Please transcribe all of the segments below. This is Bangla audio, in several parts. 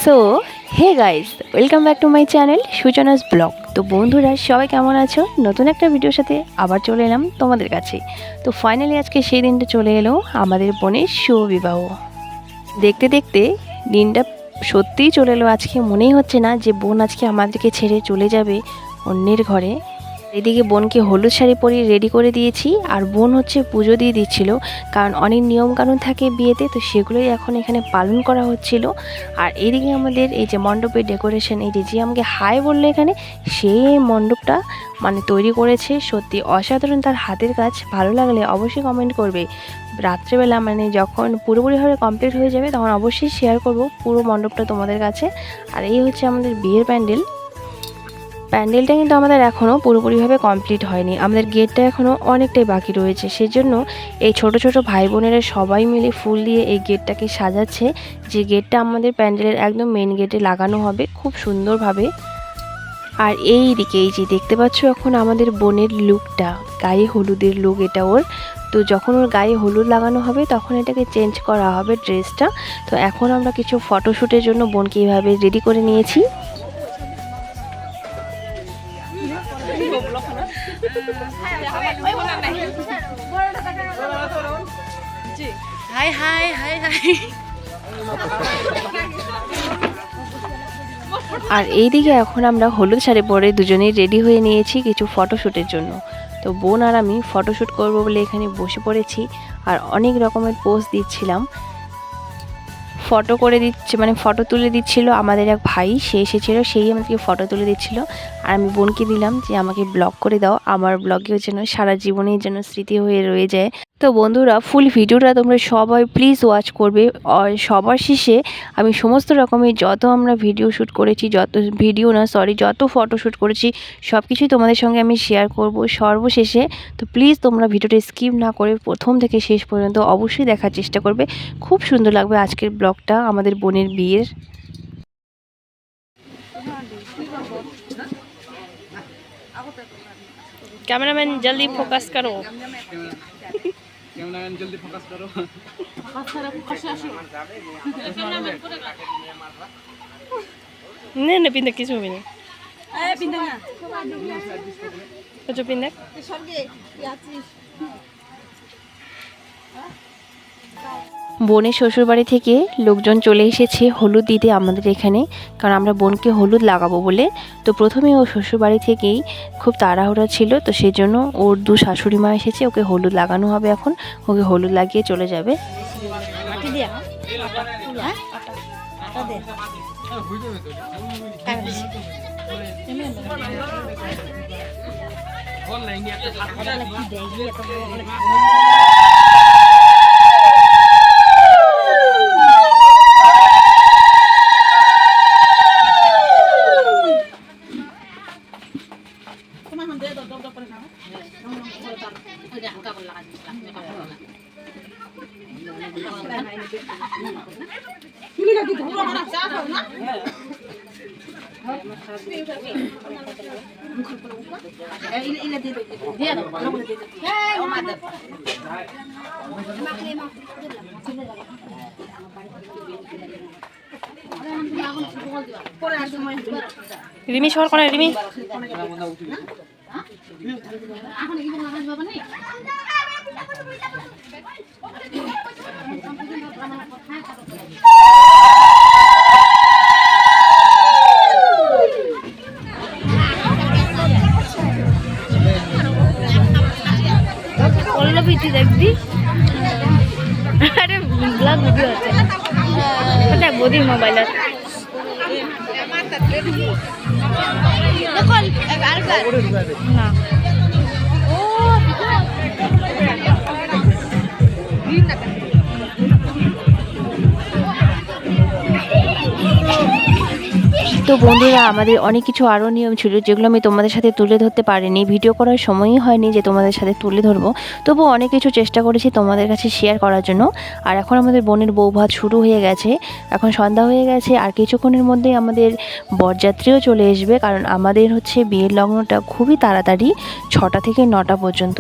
So hey guys, welcome back to my channel সূচনাস ব্লগ। তো বন্ধুরা সবাই কেমন আছো? নতুন একটা ভিডিওর সাথে আবার চলে এলাম তোমাদের কাছে। তো ফাইনালি আজকে সেই দিনটা চলে এলো, আমাদের বোনের শুভ বিবাহ। দেখতে দেখতে দিনটা সত্যিই চলে এলো। আজকে মনেই হচ্ছে না যে বোন আজকে আমাদেরকে ছেড়ে চলে যাবে অন্যের ঘরে। এদিকে বোনকে হলুদ শাড়ি পরিয়ে রেডি করে দিয়েছি, আর বোন হচ্ছে পুজো দিয়ে দিচ্ছিল, কারণ অনেক নিয়মকানুন থাকে বিয়েতে, তো সেগুলোই এখন এখানে পালন করা হচ্ছিল। আর এদিকে আমাদের এই যে মণ্ডপের ডেকোরেশন, এই যে আমাকে হাই বললো এখানে, সেই মণ্ডপটা তৈরি করেছে। সত্যি অসাধারণ তার হাতের কাজ। ভালো লাগলে অবশ্যই কমেন্ট করবে। রাত্রেবেলা যখন পুরোপুরিভাবে কমপ্লিট হয়ে যাবে তখন অবশ্যই শেয়ার করব পুরো মণ্ডপটা তোমাদের কাছে। আর এই হচ্ছে আমাদের বিয়ের প্যান্ডেলটা কিন্তু আমাদের এখনও পুরোপুরিভাবে কমপ্লিট হয়নি। আমাদের গেটটা এখনও অনেকটাই বাকি রয়েছে। সেজন্য এই ছোট ছোট ভাই বোনেরা সবাই মিলে ফুল দিয়ে এই গেটটাকে সাজাচ্ছে, যে গেটটা আমাদের প্যান্ডেলের একদম মেন গেটে লাগানো হবে খুব সুন্দরভাবে। আর এই দিকে এই যে দেখতে পাচ্ছ এখন আমাদের বোনের লুকটা, গায়ে হলুদের লুক এটা ওর। তো যখন ওর গায়ে হলুদ লাগানো হবে তখন এটাকে চেঞ্জ করা হবে ড্রেসটা। তো এখন আমরা কিছু ফটোশ্যুটের জন্য বোনকে এইভাবে রেডি করে নিয়েছি। Hi hi hi hi. আর এইদিকে এখন আমরা হলুদ শাড়ি পরে দুজনেই রেডি হয়ে নিয়েছি কিছু ফটোশ্যুটের জন্য। তো বোন আর আমি ফটোশ্যুট করব বলে এখানে বসে পড়েছি, আর অনেক রকমের পোজ দিচ্ছিলাম। ফটো করে দিচ্ছে ফটো তুলে দিচ্ছিল আমাদের এক ভাই, সে এসেছিলো, সেই আমাদেরকে ফটো তুলে দিচ্ছিল। আর আমি বোনকে দিলাম যে আমাকে ব্লগ করে দাও, আমার ব্লগেও যেন সারা জীবনের জন্য স্মৃতি হয়ে রয়ে যায়। তো বন্ধুরা ফুল ভিডিওটা তোমরা সবাই প্লিজ ওয়াচ করবে। আর সবার শেষে আমি সমস্ত রকমের যত আমরা ভিডিও শ্যুট করেছি, যত ফটো শ্যুট করেছি সব কিছুই তোমাদের সঙ্গে আমি শেয়ার করব সর্বশেষে। তো প্লিজ তোমরা ভিডিওটা স্কিপ না করে প্রথম থেকে শেষ পর্যন্ত অবশ্যই দেখার চেষ্টা করবে। খুব সুন্দর লাগবে আজকের ব্লগটা আমাদের বোনের বিয়ের। कैमरामैन जल्दी फोकस करो। कैमरामैन जल्दी फोकस करो। नहीं पिंदा किसी भी नहीं। कुछ पिंदा বোনের শ্বশুরবাড়ি থেকে লোকজন চলে এসেছে হলুদ দিতে আমাদের এখানে, কারণ আমরা বোনকে হলুদ লাগাবো বলে। তো প্রথমে ও শ্বশুরবাড়ি থেকেই খুব তাড়াহুড়া ছিল, তো সেই জন্য ওর দু শাশুড়ি মা এসেছে, ওকে হলুদ লাগানো হবে এখন। ওকে হলুদ লাগিয়ে চলে যাবে। রিমি শহর কোন রিমি দেখবি। আরে ব্লগ ভিডিও আছে ওটা বদির মোবাইলত না। তো বন্ধুরা আমাদের অনেক কিছু আরও নিয়ম ছিল যেগুলো আমি তোমাদের সাথে তুলে ধরতে পারিনি, ভিডিও করার সময়ই হয়নি যে তোমাদের সাথে তুলে ধরবো। তবু অনেক কিছু চেষ্টা করেছি তোমাদের কাছে শেয়ার করার জন্য। আর এখন আমাদের বোনের বৌভাত শুরু হয়ে গেছে, এখন সন্ধ্যা হয়ে গেছে, আর কিছুক্ষণের মধ্যেই আমাদের বরযাত্রীও চলে আসবে, কারণ আমাদের হচ্ছে বিয়ের লগ্নটা খুবই তাড়াতাড়ি 6টা থেকে 9টা পর্যন্ত,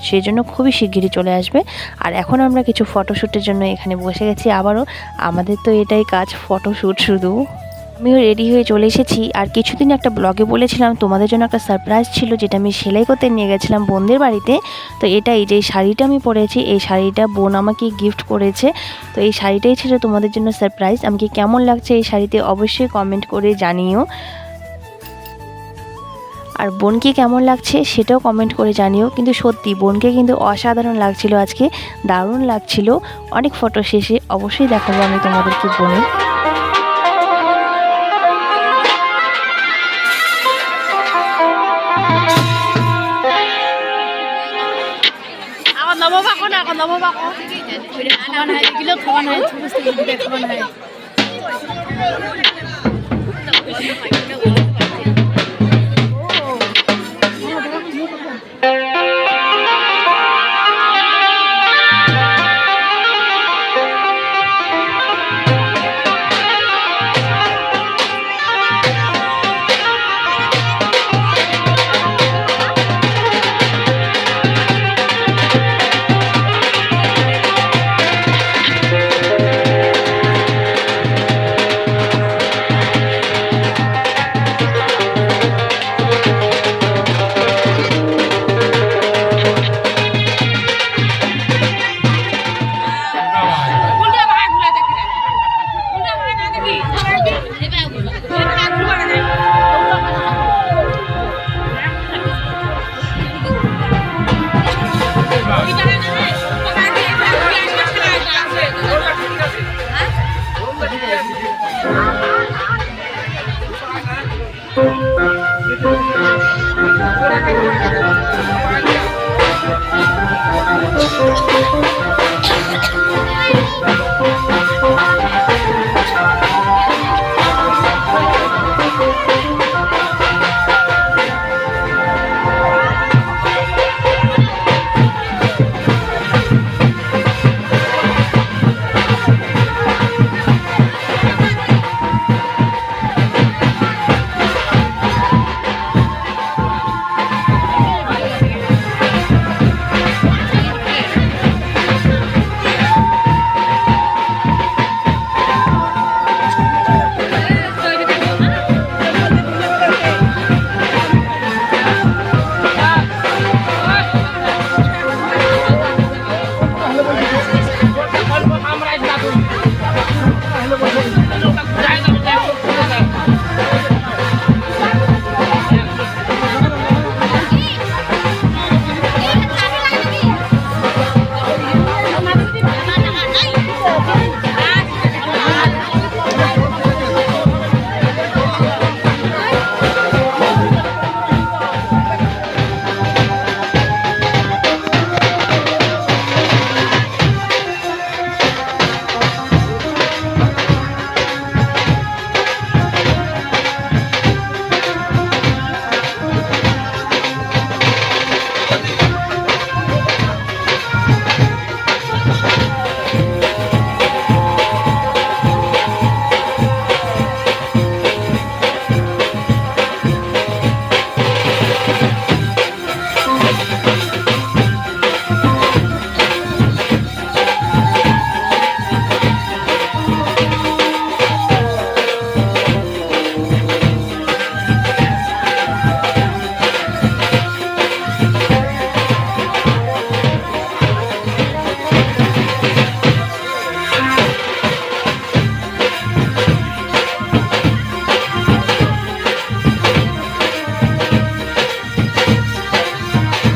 সেজন্য খুবই শিগগিরই চলে আসবে। আর এখন আমরা কিছু ফটোশ্যুটের জন্য এখানে বসে গেছি। আবারও আমাদের তো এটাই কাজ, ফটোশ্যুট শুধু। আমিও রেডি হয়ে চলে এসেছি। আর কিছুদিন একটা ব্লগে বলেছিলাম তোমাদের জন্য একটা সারপ্রাইজ ছিল, যেটা আমি সেলাই করতে নিয়ে গেছিলাম বোনদের বাড়িতে। তো এই যে শাড়িটা আমি পরেছি, এই শাড়িটা বোন আমাকে গিফট করেছে। তো এই শাড়িটাই ছিল তোমাদের জন্য সারপ্রাইজ। আমাকে কেমন লাগছে এই শাড়িতে অবশ্যই কমেন্ট করে জানিও, আর বোনকে কেমন লাগছে সেটাও কমেন্ট করে জানিও। কিন্তু সত্যি বোনকে কিন্তু অসাধারণ লাগছিল আজকে, দারুণ লাগছিল। অনেক ফটো শেষে অবশ্যই দেখাবো আমি তোমাদেরকে বোনের। Ako nababa ko na, ako nababa ko. Kaman hai, gilot kaman hai, chubis tigil kaman hai.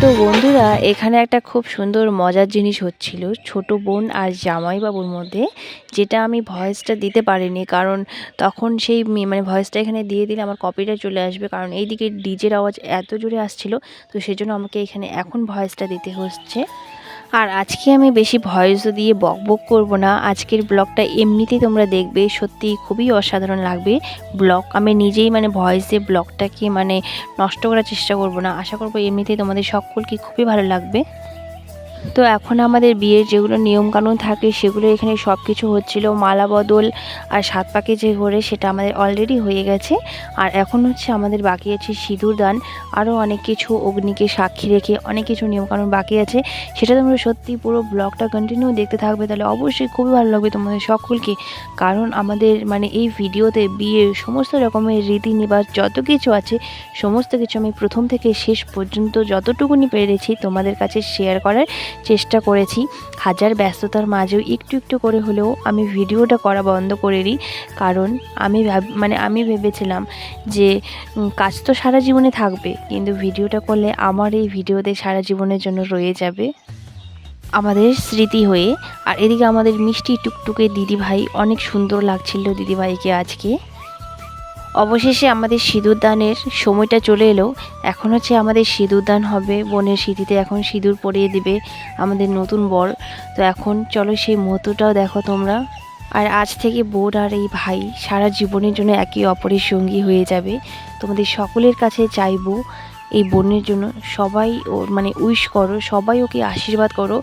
তো বন্ধুরা, এখানে একটা খুব সুন্দর মজার জিনিস হচ্ছিল ছোট বোন আর জামাইবাবুর মধ্যে, যেটা আমি ভয়েসটা দিতে পারিনি, কারণ তখন সেই মানে ভয়েসটা এখানে দিয়ে দিলে আমার কপিটা চলে আসবে, কারণ এইদিকে ডিজের আওয়াজ এত জোরে আসছিল। তো সেজন্য আমাকে এখানে এখন ভয়েসটা দিতে হচ্ছে। আর আজকে আমি বেশি ভয়েসও দিয়ে বকবক করব না, আজকের ব্লগটা এমনিতেই তোমরা দেখবে, সত্যি খুবই অসাধারণ লাগবে ব্লগ। আমি নিজেই মানে ভয়েস দিয়ে ব্লগটাকে মানে নষ্ট করার চেষ্টা করব না, আশা করব এমনিতেই তোমাদের সকলকে খুবই ভালো লাগবে। তো এখন আমাদের বিয়ের যেগুলো নিয়মকানুন থাকে সেগুলো এখানে সব কিছু হচ্ছিল। মালা বদল আর 7 পাকে যে ঘোরে সেটা আমাদের অলরেডি হয়ে গেছে। আর এখন হচ্ছে আমাদের বাকি আছে সিঁদুর দান, আরও অনেক কিছু অগ্নিকে সাক্ষী রেখে অনেক কিছু নিয়মকানুন বাকি আছে। সেটা তোমরা সত্যি পুরো ব্লগটা কন্টিনিউ দেখতে থাকবে, তাহলে অবশ্যই খুবই ভালো লাগবে তোমাদের সকলকে। কারণ আমাদের মানে এই ভিডিওতে বিয়ের সমস্ত রকমের রীতি নিবাস যত কিছু আছে সমস্ত কিছু আমি প্রথম থেকে শেষ পর্যন্ত যতটুকুনি পেরেছি তোমাদের কাছে শেয়ার করার চেষ্টা করেছি। হাজার ব্যস্ততার মাঝেও একটু একটু করে হলেও আমি ভিডিওটা করা বন্ধ করিনি, কারণ আমি ভেবেছিলাম যে কাজ তো সারা জীবনে থাকবে, কিন্তু ভিডিওটা করলে আমার এই ভিডিওতে সারা জীবনের জন্য রয়ে যাবে আমাদের স্মৃতি হয়ে। আর এদিকে আমাদের মিষ্টি টুকটুকে দিদিভাই, অনেক সুন্দর লাগছিল দিদিভাইকে আজকে। অবশেষে আমাদের সিঁদুর দানের সময়টা চলে এলো। এখন হচ্ছে আমাদের সিঁদুর দান হবে, বোনের স্মৃতিতে এখন সিঁদুর পরিয়ে দিবে আমাদের নতুন বর। তো এখন চলো সেই মুহূর্তটাও দেখো তোমরা। আর আজ থেকে বোন আর এই ভাই সারা জীবনের জন্য একে অপরের সঙ্গী হয়ে যাবে। তোমাদের সকলের কাছে চাইবো এই বোনের জন্য সবাই ওর মানে উইশ করো, সবাই ওকে আশীর্বাদ করো।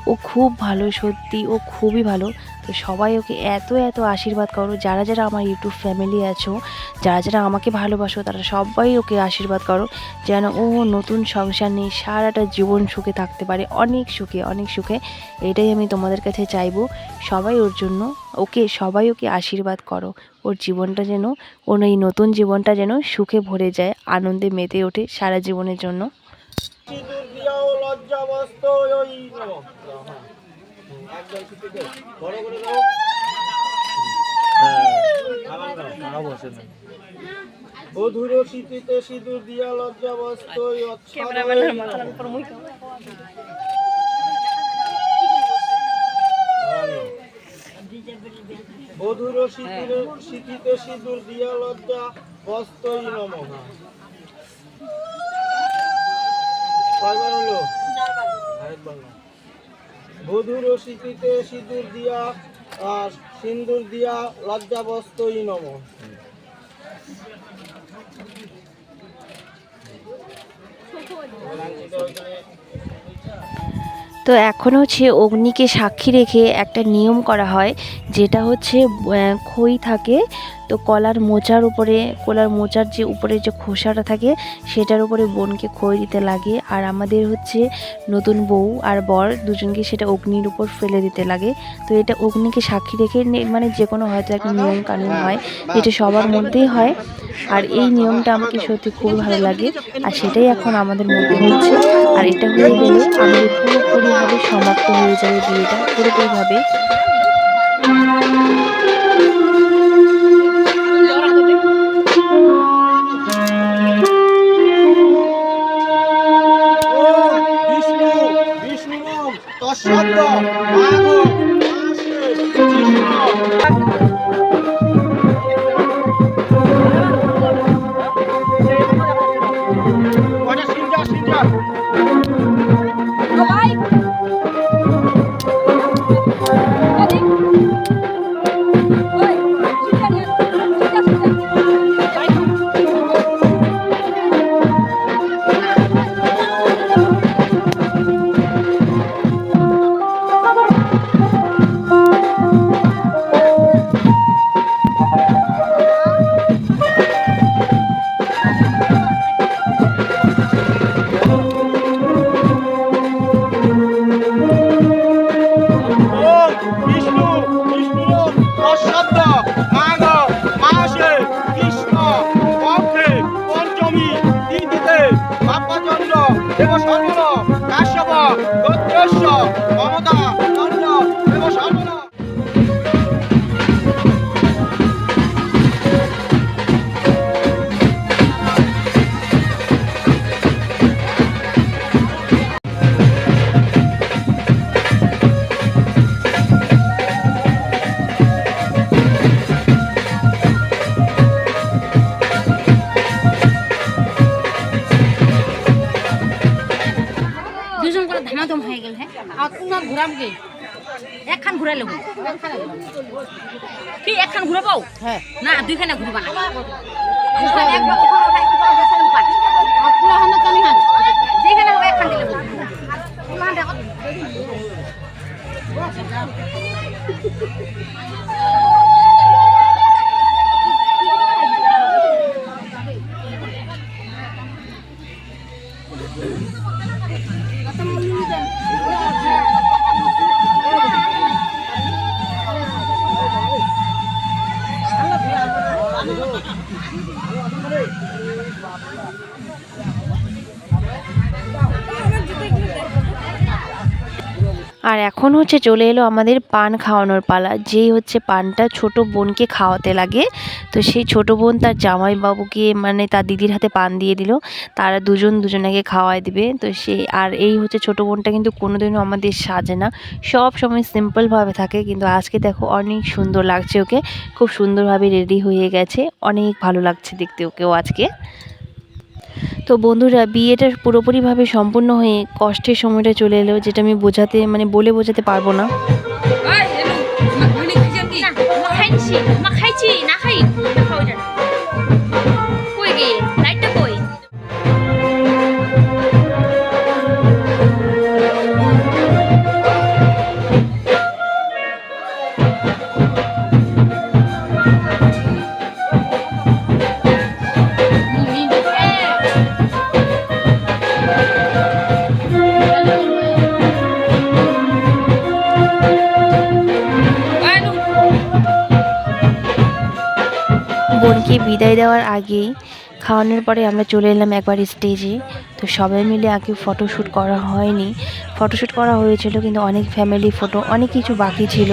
ও খুব ভালো, সত্যি ও খুবই ভালো। তো সবাই ওকে এত এত আশীর্বাদ করো, যারা যারা আমার ইউটিউব ফ্যামিলি আছো, যারা যারা আমাকে ভালোবাসো, তারা সবাই ওকে আশীর্বাদ করো যেন ও নতুন সংসার নিয়ে সারাটা জীবন সুখে থাকতে পারে, অনেক সুখে অনেক সুখে। এটাই আমি তোমাদের কাছে চাইবো। সবাই ওর জন্য সবাই ওকে আশীর্বাদ করো। ওর জীবনটা যেন, ওর এই নতুন জীবনটা যেন সুখে ভরে যায়, আনন্দে মেতে ওঠে সারা জীবনের জন্য। বধুর স্মৃতিতে সিঁদুর দিয়া লজ্জাবস্তই বধুর স্মৃতিতে সিঁদুর দিয়া লজ্জা বস্তই নমঃ। কয়বার হলো? বধুর স্মৃতিতে সিঁদুর দিয়া সিন্দুর দিয়া লজ্জা বস্তই নমঃ। তো এখন হচ্ছে অগ্নিকে সাক্ষী রেখে একটা নিয়ম করা হয়, যেটা হচ্ছে খই থাকে, তো কলার মোচার যে উপরে যে খোসাটা থাকে সেটার উপরে বোনকে খই দিতে লাগে। আর আমাদের হচ্ছে নতুন বউ আর বর দুজনকে সেটা অগ্নির উপর ফেলে দিতে লাগে। তো এটা অগ্নিকে সাক্ষী রেখে মানে যে কোনো হয়তো একটা নিয়ম কানুন হয়, যেটা সবার মধ্যেই হয়। আর এই নিয়মটা আমাকে সত্যি খুব ভালো লাগে, আর সেটাই এখন আমাদের মধ্যে হচ্ছে। আর এটা হয়ে গেলে আমাদের পুরোপুরিভাবে সমাপ্ত হয়ে যাবে বিয়েটা, পুরোপুরিভাবে। ধামাধম হয়ে গেল। হ্যাঁ আর তোমার ঘুরাম কি একখান ঘুরাইলে কি একখান ঘুরাবো? হ্যাঁ না দুইখানে ঘুরবা না, যেখানে একখান দিলে আর এখন হচ্ছে চলে এলো আমাদের পান খাওয়ানোর পালা। যেই হচ্ছে পানটা ছোট বোনকে খাওয়াতে লাগে, তো সেই ছোট বোন তার জামাইবাবুকে মানে তার দিদির হাতে পান দিয়ে দিল। তারা দুজনাকে খাওয়াই দিবে। তো আর এই হচ্ছে ছোট বোনটা কিন্তু কোনোদিনও আমাদের সাজে না, সব সময় সিম্পলভাবে থাকে। কিন্তু আজকে দেখো অনেক সুন্দর লাগছে ওকে, খুব সুন্দরভাবে রেডি হয়ে গেছে, অনেক ভালো লাগছে দেখতে ওকেও আজকে। তো বন্ধুরা, বিয়েটা পুরোপুরিভাবে সম্পূর্ণ হয়ে কষ্টের সময়টা চলে এলো, যেটা আমি বলে বোঝাতে পারবো না। বোনকে বিদায় দেওয়ার আগেই খাওয়ানোর পরে আমরা চলে এলাম একবার স্টেজে। তো সবাই মিলে আগে ফটোশ্যুট করা হয়নি, ফটোশ্যুট করা হয়েছিল, কিন্তু অনেক ফ্যামিলি ফটো, অনেক কিছু বাকি ছিল।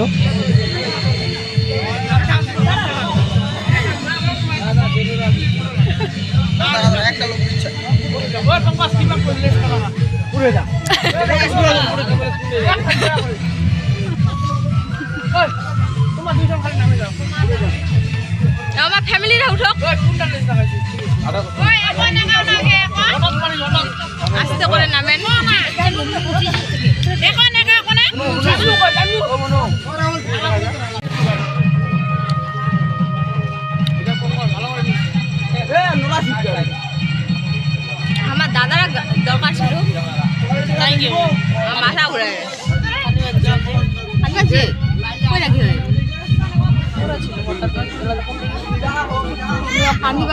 আমার ফ্যামিলিরা উঠো, আস্তে করে নামেন। আমার দাদারা দরকার ছিল, আমার মাথা ঘুরে পানি